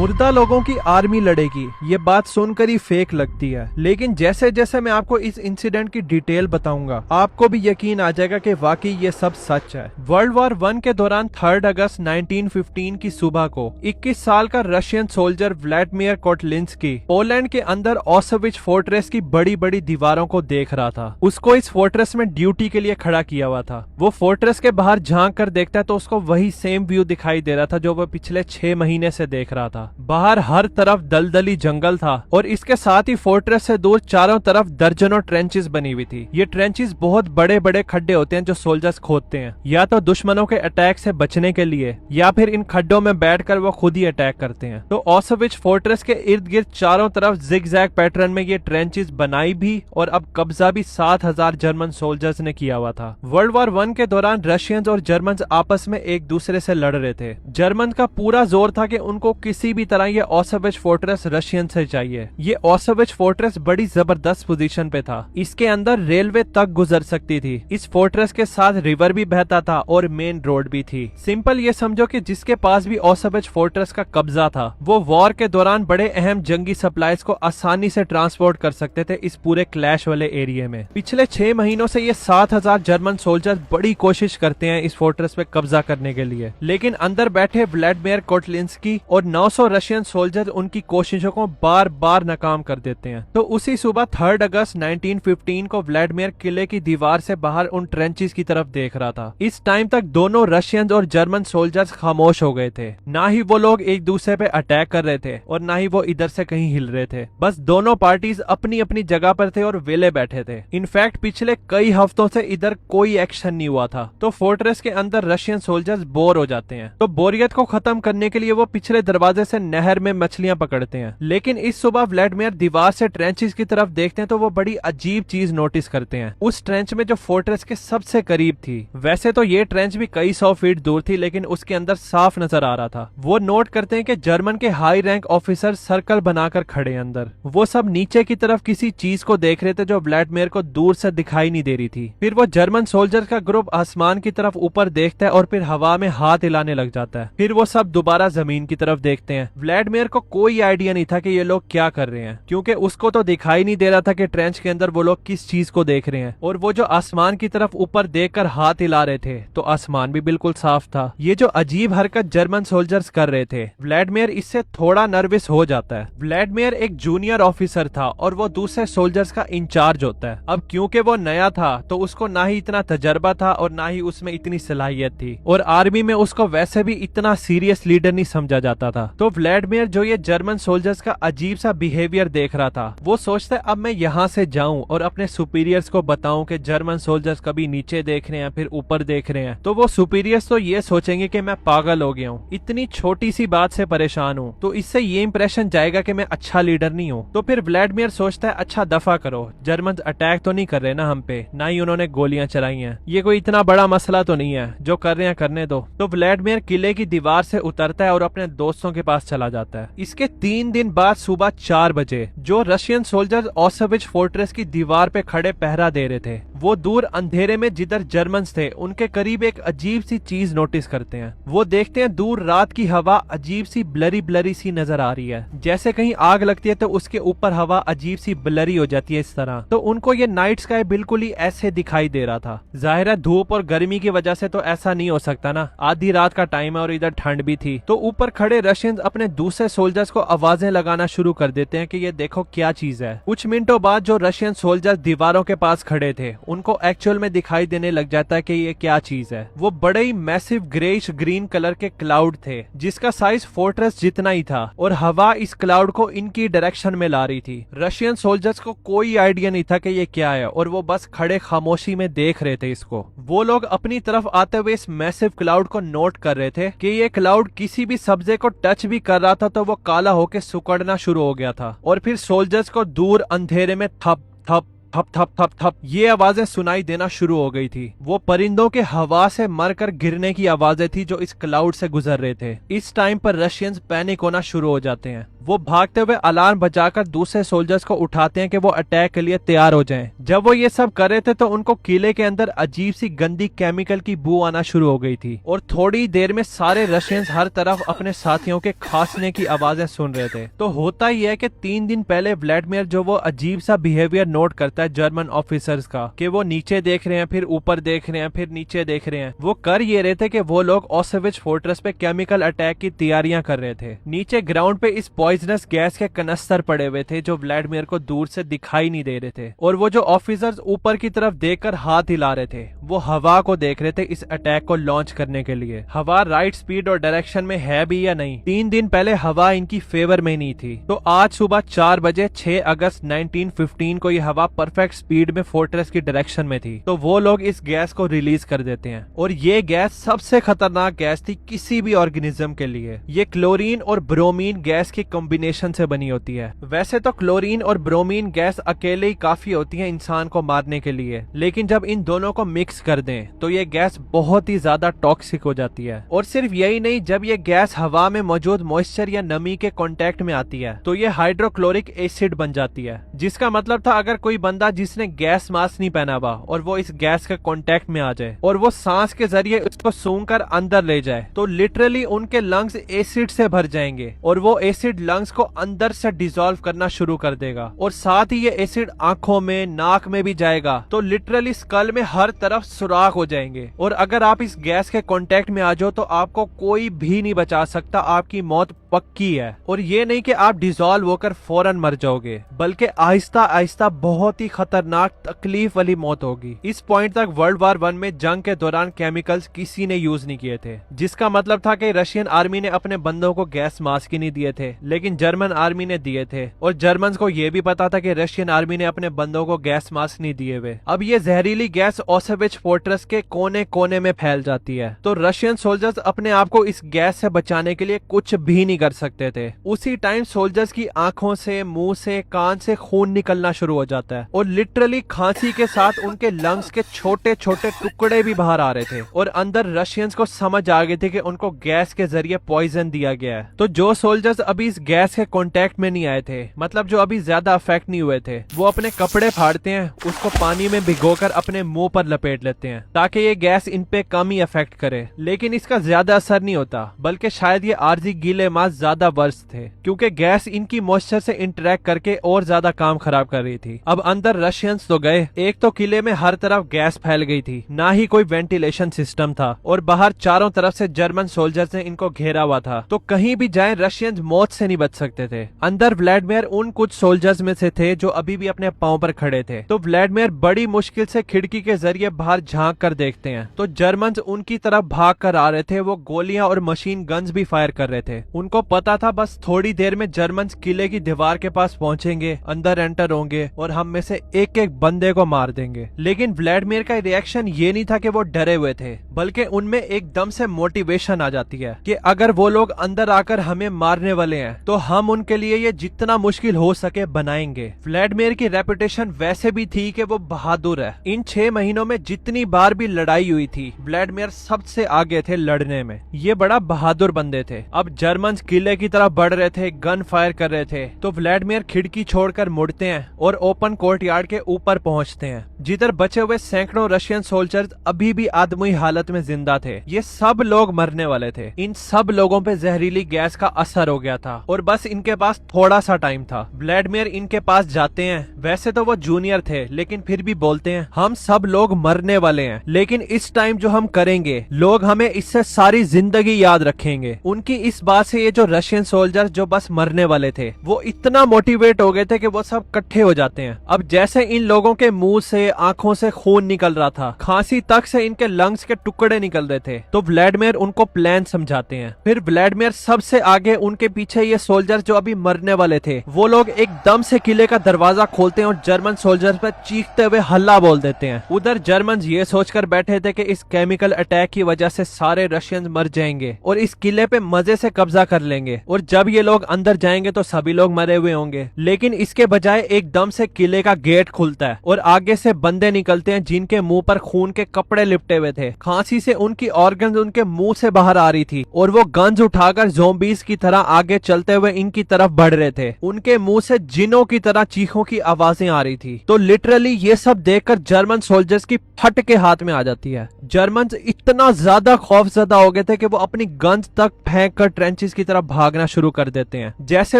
मुर्दा लोगों की आर्मी लड़ेगी, ये बात सुनकर ही फेक लगती है, लेकिन जैसे जैसे मैं आपको इस इंसिडेंट की डिटेल बताऊंगा आपको भी यकीन आ जाएगा कि वाकई ये सब सच है। वर्ल्ड वॉर 1 के दौरान 3 अगस्त 1915 की सुबह को 21 साल का रशियन सोल्जर व्लादिमीर कोटलिंस्की पोलैंड के अंदर ऑसविच फोर्ट्रेस की बड़ी बड़ी दीवारों को देख रहा था। उसको इस फोर्ट्रेस में ड्यूटी के लिए खड़ा किया हुआ था। वो फोर्ट्रेस के बाहर झांक कर देखता है तो उसको वही सेम व्यू दिखाई दे रहा था जो वो पिछले 6 महीने से देख रहा था। बाहर हर तरफ दलदली जंगल था और इसके साथ ही फोर्ट्रेस से दूर चारों तरफ दर्जनों ट्रेंचेस बनी हुई थी। ये ट्रेंचेस बहुत बड़े बड़े खड्डे होते हैं जो सोल्जर्स खोदते हैं, या तो दुश्मनों के अटैक से बचने के लिए या फिर इन खड्डों में बैठकर वो खुद ही अटैक करते हैं। तो ऑसविच फोर्ट्रेस के इर्द गिर्द चारों तरफ जिगजैग पैटर्न में ये ट्रेंचेस बनाई भी और अब कब्जा भी 7,000 जर्मन सोल्जर्स ने किया हुआ था। वर्ल्ड वॉर 1 के दौरान रशियंस और जर्मन आपस में एक दूसरे से लड़ रहे थे। जर्मन का पूरा जोर था कि उनको किसी भी तरह ये ऑसविच फोर्ट्रेस रशियन से चाहिए। ये ऑसविच फोर्ट्रेस बड़ी जबरदस्त पोजीशन पे था। इसके अंदर रेलवे तक गुजर सकती थी। इस फोर्ट्रेस के साथ रिवर भी बहता था और मेन रोड भी थी। सिंपल ये समझो कि जिसके पास भी ऑसविच फोर्ट्रेस का कब्जा था वो वॉर के दौरान बड़े अहम जंगी सप्लाईज को आसानी से ट्रांसपोर्ट कर सकते थे इस पूरे क्लैश वाले एरिया में। पिछले 6 महीनों से ये 7,000 जर्मन सोल्जर्स बड़ी कोशिश करते हैं इस फोर्ट्रेस पे कब्जा करने के लिए, लेकिन अंदर बैठे व्लादिमीर कोटलिंस्की और 900 रशियन सोल्जर उनकी कोशिशों को बार बार नाकाम कर देते हैं। तो उसी सुबह 3 अगस्त 1915 को व्लादिमीर किले की दीवार से बाहर उन ट्रेंचेस की तरफ देख रहा था। इस टाइम तक दोनों रशियन और जर्मन सोल्जर्स खामोश हो गए थे। ना ही वो लोग एक दूसरे पे अटैक कर रहे थे और ना ही वो इधर से कहीं हिल रहे थे। बस दोनों पार्टीज अपनी अपनी जगह पर थे और वेले बैठे थे। इनफैक्ट पिछले कई हफ्तों से इधर कोई एक्शन नहीं हुआ था। तो फोर्ट्रेस के अंदर रशियन सोल्जर्स बोर हो जाते हैं। तो बोरियत को खत्म करने के लिए वो पिछले दरवाजे से नहर में मछलियां पकड़ते हैं। लेकिन इस सुबह व्लादिमीर दीवार से ट्रेंचेस की तरफ देखते हैं तो वो बड़ी अजीब चीज नोटिस करते हैं उस ट्रेंच में जो फोर्ट्रेस के सबसे करीब थी। वैसे तो ये ट्रेंच भी कई 100 फीट दूर थी, लेकिन उसके अंदर साफ नजर आ रहा था। वो नोट करते हैं कि जर्मन के हाई रैंक ऑफिसर सर्कल बनाकर खड़े अंदर। वो सब नीचे की तरफ किसी चीज को देख रहे थे जो व्लादिमीर को दूर से दिखाई नहीं दे रही थी। फिर वो जर्मन सोल्जर का ग्रुप आसमान की तरफ ऊपर देखता है और फिर हवा में हाथ हिलाने लग जाता है। फिर वो सब दोबारा जमीन की तरफ देखते हैं। व्लादिमीर को कोई आइडिया नहीं था कि ये लोग क्या कर रहे हैं, क्योंकि उसको तो दिखाई नहीं दे रहा था कि ट्रेंच के अंदर वो लोग किस चीज को देख रहे हैं। और वो जो आसमान की तरफ ऊपर देखकर हाथ हिला रहे थे तो आसमान भी बिल्कुल साफ था। ये जो अजीब हरकत जर्मन सोल्जर्स कर रहे थे, व्लादिमीर इससे थोड़ा नर्वस हो जाता है। व्लादिमीर एक जूनियर ऑफिसर था और वो दूसरे सोल्जर्स का इंचार्ज होता है। अब क्योंकि वो नया था तो उसको ना ही इतना तजर्बा था और ना ही उसमें इतनी सलाहियत थी, और आर्मी में उसको वैसे भी इतना सीरियस लीडर नहीं समझा जाता था। तो व्लादिमीर जो ये जर्मन सोल्जर्स का अजीब सा बिहेवियर देख रहा था, वो सोचता है अब मैं यहाँ से जाऊं और अपने सुपीरियर्स को बताऊं कि जर्मन सोल्जर्स कभी नीचे देख रहे हैं फिर ऊपर देख रहे हैं, तो वो सुपीरियर्स तो ये सोचेंगे कि मैं पागल हो गया हूँ, इतनी छोटी सी बात से परेशान हूँ। तो इससे ये इंप्रेशन जाएगा कि मैं अच्छा लीडर नहीं हूँ। तो फिर व्लादिमीर सोचता है अच्छा दफा करो, जर्मन अटैक तो नहीं कर रहे ना हम पे, ना ही उन्होंने गोलियां चलाई हैं, ये कोई इतना बड़ा मसला तो नहीं है, जो कर रहे हैं करने दो। तो व्लादिमीर किले की दीवार से उतरता है और अपने दोस्तों के पास चला जाता है। इसके 3 दिन बाद सुबह 4 बजे जो रशियन सोल्जर्स ऑसविच फोर्ट्रेस की दीवार पे खड़े पहरा दे रहे थे, वो दूर अंधेरे में जिधर जर्मन्स थे उनके करीब एक अजीब सी चीज नोटिस करते हैं। वो देखते हैं दूर रात की हवा अजीब सी ब्लरी ब्लरी सी नजर आ रही है, जैसे कहीं आग लगती है तो उसके ऊपर हवा अजीब सी ब्लरी हो जाती है इस तरह। तो उनको ये नाइट स्काई बिल्कुल ही ऐसे दिखाई दे रहा था। जाहिर है धूप और गर्मी की वजह से तो ऐसा नहीं हो सकता ना, आधी रात का टाइम है और इधर ठंड भी थी। तो ऊपर खड़े रशियंस अपने दूसरे सोल्जर्स को आवाजें लगाना शुरू कर देते हैं कि ये देखो क्या चीज है। कुछ मिनटों बाद जो रशियन सोल्जर्स दीवारों के पास खड़े थे उनको एक्चुअल में दिखाई देने लग जाता है कि ये क्या चीज है। वो बड़े ही मैसिव ग्रेइश ग्रीन कलर के क्लाउड थे जिसका साइज फोर्ट्रेस जितना ही था, और हवा इस क्लाउड को इनकी डायरेक्शन में ला रही थी। रशियन सोल्जर्स को कोई आइडिया नहीं था कि ये क्या है और वो बस खड़े खामोशी में देख रहे थे इसको। वो लोग अपनी तरफ आते हुए इस मैसिव क्लाउड को नोट कर रहे थे कि ये क्लाउड किसी भी सब्जे को टच भी कर रहा था तो वो काला होकर सुकड़ना शुरू हो गया था। और फिर सोल्जर्स को दूर अंधेरे में थप थप थप थप थप थप ये आवाजें सुनाई देना शुरू हो गई थी। वो परिंदों के हवा से मरकर गिरने की आवाजें थी जो इस क्लाउड से गुजर रहे थे। इस टाइम पर रशियंस पैनिक होना शुरू हो जाते हैं। वो भागते हुए अलार्म बजाकर दूसरे सोल्जर्स को उठाते हैं कि वो अटैक के लिए तैयार हो जाएं। जब वो ये सब कर रहे थे तो उनको किले के अंदर अजीब सी गंदी केमिकल की बू आना शुरू हो गई थी और थोड़ी देर में सारे रशियंस हर तरफ अपने साथियों के खांसने की आवाजें सुन रहे थे। तो होता ही है कि 3 दिन पहले व्लादिमीर जो वो अजीब सा बिहेवियर नोट करता है जर्मन ऑफिसर्स का कि वो नीचे देख रहे हैं, फिर ऊपर देख रहे हैं, फिर नीचे देख रहे हैं। वो कर ये रहे थे कि वो लोग ऑसेविच फोर्ट्रेस पे केमिकल अटैक की तैयारियां कर रहे थे। नीचे ग्राउंड पे इस पॉइजनस गैस के कनस्तर पड़े हुए थे जो व्लादिमीर को दूर से दिखाई नहीं दे रहे थे और वो जो ऑफिसर्स ऊपर की तरफ देखकर हाथ हिला रहे थे वो हवा को देख रहे थे इस अटैक को लॉन्च करने के लिए। हवा राइट स्पीड और डायरेक्शन में है भी या नहीं। 3 दिन पहले हवा इनकी फेवर में नहीं थी, तो आज सुबह 4 बजे 6 अगस्त 1915 को ये हवा परफेक्ट स्पीड में फोर्ट्रेस की डायरेक्शन में थी। तो वो लोग इस गैस को रिलीज कर देते हैं और ये गैस सबसे खतरनाक गैस थी किसी भी ऑर्गेनिज्म के लिए। ये क्लोरीन और ब्रोमीन गैस की कॉम्बिनेशन से बनी होती है। वैसे तो क्लोरीन और ब्रोमीन गैस अकेले ही काफी होती है इंसान को मारने के लिए, लेकिन जब इन दोनों को मिक्स कर दें तो ये गैस बहुत ही ज्यादा टॉक्सिक हो जाती है। और सिर्फ यही नहीं, जब ये गैस हवा में मौजूद मॉइस्चर या नमी के कांटेक्ट में आती है तो ये हाइड्रोक्लोरिक एसिड बन जाती है, जिसका मतलब था अगर कोई बंदा जिसने गैस मास्क नहीं पहना हुआ और वो इस गैस के कांटेक्ट में आ जाए और वो सांस के जरिए उसको सूंघकर अंदर ले जाए तो लिटरली उनके लंग्स एसिड से भर जाएंगे और वो एसिड लंग्स को अंदर से डिसॉल्व करना शुरू कर देगा और साथ ही ये एसिड आंखों में, नाक में भी जाएगा तो लिटरली स्कल में हर तरफ सुराख हो जाएंगे। और अगर आप इस गैस के कांटेक्ट में आ जाओ तो आपको कोई भी नहीं बचा सकता, आपकी मौत पक्की है। और ये नहीं कि आप डिसॉल्व होकर फौरन मर जाओगे, बल्कि आहिस्ता आहिस्ता बहुत ही खतरनाक तकलीफ वाली मौत होगी। इस पॉइंट तक वर्ल्ड वार 1 में जंग के दौरान केमिकल्स किसी ने यूज नहीं किए थे, जिसका मतलब था कि रशियन आर्मी ने अपने बंदों को गैस मास्क ही नहीं दिए थे, लेकिन जर्मन आर्मी ने दिए थे। और जर्मन्स को यह भी पता था कि रशियन आर्मी ने अपने बंदों को गैस मास्क नहीं दिए हुए। अब ये जहरीली गैस ऑसेविच फोर्ट्रेस के कोने कोने में फैल जाती है, तो रशियन सोल्जर्स अपने आप को इस गैस से बचाने के लिए कुछ भी नहीं कर सकते थे। उसी टाइम सोल्जर्स की आंखों से, मुंह से, कान से खून निकलना शुरू हो जाता है और लिटरली खांसी के साथ उनके लंग्स के छोटे छोटे टुकड़े भी बाहर आ रहे थे और अंदर रशियंस को समझ आ गई थी कि उनको गैस के जरिए पॉइजन दिया गया है। तो जो सोल्जर्स अभी इस गैस के कांटेक्ट में नहीं आए थे, मतलब जो अभी ज्यादा अफेक्ट नहीं हुए थे, वो अपने कपड़े फाड़ते हैं, उसको पानी में भिगोकर अपने मुंह पर लपेट लेते हैं ताकि ये गैस इन पे कम ही अफेक्ट करे। लेकिन इसका ज्यादा असर नहीं होता, बल्कि शायद ये आर्जी गीले मास्क ज्यादा वर्ष थे, क्योंकि गैस इनकी मॉइस्चर से इंटरेक्ट करके और ज्यादा काम खराब कर रही थी। अब अंदर रशियंस तो गए, एक तो किले में हर तरफ गैस फैल गई थी, ना ही कोई वेंटिलेशन सिस्टम था और बाहर चारों तरफ से जर्मन सोल्जर्स ने इनको घेरा हुआ था, तो कहीं भी जाए रशियंस मौत से नहीं बच सकते थे। अंदर व्लादिमीर उन कुछ सोल्जर्स में से थे जो अभी भी अपने पांव पर खड़े थे, तो व्लादिमीर बड़ी मुश्किल से खिड़की के जरिए बाहर झांक कर देखते हैं तो जर्मन्स उनकी तरफ भाग कर आ रहे थे। वो गोलियां और मशीन गन्स भी फायर कर रहे थे। उनको पता था बस थोड़ी देर में जर्मन्स किले की दीवार के पास पहुंचेंगे, अंदर एंटर होंगे और हम में से एक एक बंदे को मार देंगे। लेकिन व्लादिमीर का रिएक्शन ये नहीं था कि वो डरे हुए थे, बल्कि उनमें एकदम से मोटिवेशन आ जाती है कि अगर वो लोग अंदर आकर हमें मारने वाले हैं तो हम उनके लिए ये जितना मुश्किल हो सके बनाएंगे। व्लादिमीर की रेपुटेशन वैसे भी थी कि वो बहादुर है। इन 6 महीनों में जितनी बार भी लड़ाई हुई थी व्लादिमीर सबसे आगे थे लड़ने में। ये बड़ा बहादुर बंदे थे। अब जर्मन्स किले की तरफ बढ़ रहे थे, गन फायर कर रहे थे, तो व्लादिमीर खिड़की छोड़कर मुड़ते हैं और ओपन कोर्टयार्ड के ऊपर पहुंचते हैं, जिधर बचे हुए सैकड़ों रशियन सोल्जर्स अभी भी आदमी हालत में जिंदा थे। ये सब लोग मरने वाले थे। इन सब लोगों पे जहरीली गैस का असर हो गया था और बस इनके पास थोड़ा सा टाइम था। व्लादिमीर इनके पास जाते हैं, वैसे तो वो जूनियर थे लेकिन फिर भी बोलते हैं हम सब लोग मरने वाले हैं, लेकिन इस टाइम जो हम करेंगे लोग हमें इससे सारी जिंदगी याद रखेंगे। उनकी इस बात से ये जो रशियन सोल्जर्स जो बस मरने वाले थे वो इतना मोटिवेट हो गए थे कि वो सब इकट्ठे हो जाते हैं। अब जैसे इन लोगों के मुंह से, आंखों से खून निकल रहा था, खांसी तक से इनके लंग्स के टुकड़े निकल रहे थे, तो व्लादिमीर उनको प्लान समझाते हैं। फिर व्लादिमीर सबसे आगे, उनके पीछे ये सोल्जर्स जो अभी मरने वाले थे, वो लोग एकदम से किले का दरवाजा खोलते हैं और जर्मन सोल्जर्स पर चीखते हुए हल्ला बोल देते हैं। उधर जर्मन ये सोचकर बैठे थे कि इस केमिकल अटैक की वजह से सारे रशियंस मर जाएंगे और इस किले पे मजे से कब्जा कर लेंगे और जब ये लोग अंदर जाएंगे तो सभी लोग मरे हुए होंगे। लेकिन इसके बजाय एकदम से किले का गेट खुलता है और आगे से बंदे निकलते हैं जिनके मुंह पर खून के कपड़े लिपटे हुए थे। खांसी से उनकी ऑर्गन्स उनके मुंह से बाहर आ रही थी और वो गन्स उठाकर ज़ॉम्बीज की तरह आगे चलते करते हुए इनकी तरफ बढ़ रहे थे। उनके मुंह से जिनों की तरह चीखों की आवाजें आ रही थी। तो लिटरली ये सब देखकर जर्मन सोल्जर्स की फट के हाथ में आ जाती है। जर्मन इतना ज्यादा खौफजदा हो गए थे कि वो अपनी गन्स तक फेंक कर ट्रेंचेस की तरफ भागना शुरू कर देते हैं। जैसे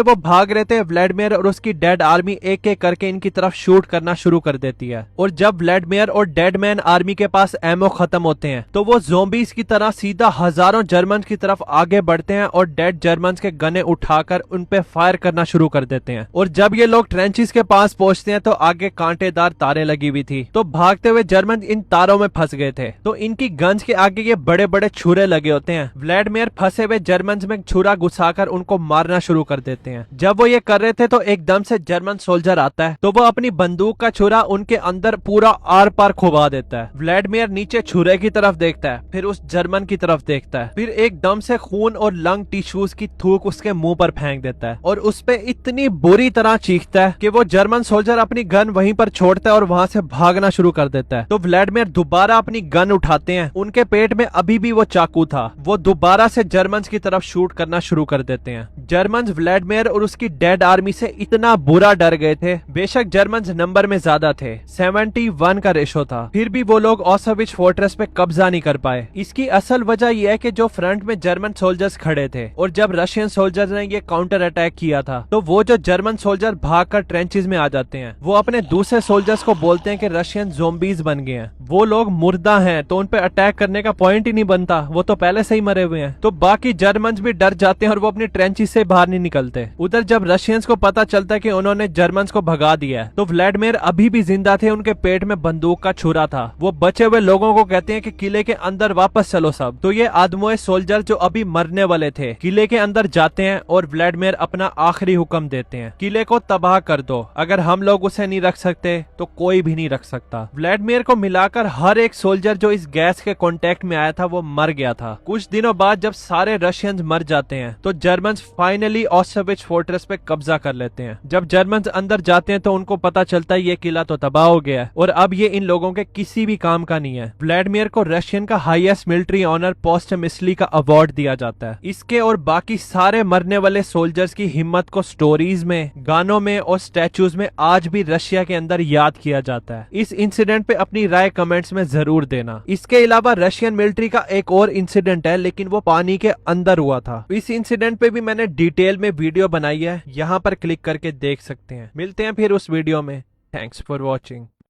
वो भाग रहे थे, व्लादिमीर और उसकी डेड आर्मी एक एक करके इनकी तरफ शूट करना शुरू कर देती है। और जब व्लादिमीर और डेड मैन आर्मी के पास एमो खत्म होते हैं तो वो ज़ोंबीज की तरह सीधा हजारों जर्मन की तरफ आगे बढ़ते हैं और डेड जर्मन के गने उठाकर उन पे फायर करना शुरू कर देते हैं। और जब ये लोग ट्रेंचेस के पास पहुंचते हैं तो आगे कांटेदार तारें लगी हुई थी। तो भागते हुए जर्मन इन तारों में फंस गए थे। तो इनकी गन्स के आगे ये बड़े बड़े छुरे लगे होते हैं। व्लादिमीर फंसे हुए जर्मन में छुरा घुसाकर उनको मारना शुरू कर देते हैं। जब वो ये कर रहे थे तो एकदम से जर्मन सोल्जर आता है। तो वो अपनी बंदूक का छुरा उनके अंदर पूरा आर पार खुबा देता है। व्लादिमीर नीचे छुरे की तरफ देखता है, फिर उस जर्मन की तरफ देखता है, फिर एकदम से खून और लंग टिश्यूज की थूक उसके मुंह पर फेंक देता है और उस पे इतनी बुरी तरह चीखता है कि वो जर्मन सोल्जर अपनी गन वहीं पर छोड़ता है और वहां से भागना शुरू कर देता है। तो व्लादिमीर दोबारा अपनी गन उठाते हैं। उनके पेट में अभी भी वो चाकू था। वो दोबारा से जर्मन्स की तरफ शूट करना शुरू कर देते हैं। जर्मन्स व्लादिमीर और उसकी डेड आर्मी से इतना बुरा डर गए थे। बेशक जर्मन्स नंबर में ज्यादा थे, 71 का रेशो था, फिर भी वो लोग ऑसविच फोर्ट्रेस पे कब्जा नहीं कर पाए। इसकी असल वजह यह है कि जो फ्रंट में जर्मन सोल्जर्स खड़े थे और जब रशियन सोल्जर्स ने ये काउंटर अटैक किया था तो वो जो जर्मन सोल्जर भागकर ट्रेंचेस में आ जाते हैं, वो अपने दूसरे सोल्जर्स को बोलते हैं कि रशियन ज़ोंबीज बन गए हैं, वो लोग मुर्दा हैं, तो उन पे अटैक करने का पॉइंट ही नहीं बनता, वो तो पहले से ही मरे हुए हैं। तो बाकी जर्मन्स भी डर जाते हैं और वो अपनी ट्रेंचेस से बाहर नहीं निकलते। उधर जब रशियंस को पता चलता है कि उन्होंने जर्मन्स को भगा दिया है तो व्लादिमीर अभी भी जिंदा थे, उनके पेट में बंदूक का छुरा था। वो बचे हुए लोगों को कहते हैं कि किले के अंदर वापस चलो सब। तो ये आदमोए सोल्जर जो अभी मरने वाले थे किले के अंदर जाते हैं और व्लादिमीर अपना आखिरी हुक्म देते हैं, किले को तबाह कर दो, अगर हम लोग उसे नहीं रख सकते तो कोई भी नहीं रख सकता। व्लादिमीर को मिलाकर हर एक सोल्जर जो इस गैस के कांटेक्ट में आया था वो मर गया था। कुछ दिनों बाद जब सारे रशियंस मर जाते हैं तो जर्मन्स फाइनली ऑसविच फोर्ट्रेस पे कब्जा कर लेते हैं। जब जर्मन्स अंदर जाते हैं तो उनको पता चलता है ये किला तो तबाह हो गया है और अब ये इन लोगों के किसी भी काम का नहीं है। व्लादिमीर को रशियन का हाईएस्ट मिलिट्री ऑनर पोस्टमिसली का अवार्ड दिया जाता है। इसके और बाकी सारे मरने वाले सोल्जर्स की हिम्मत को स्टोरीज में, गानों में और स्टैचूज में आज भी रशिया के अंदर याद किया जाता है। इस इंसिडेंट पे अपनी राय कमेंट्स में जरूर देना। इसके अलावा रशियन मिलिट्री का एक और इंसिडेंट है, लेकिन वो पानी के अंदर हुआ था। इस इंसिडेंट पे भी मैंने डिटेल में वीडियो बनाई है, यहाँ पर क्लिक करके देख सकते हैं। मिलते हैं फिर उस वीडियो में। Thanks for watching.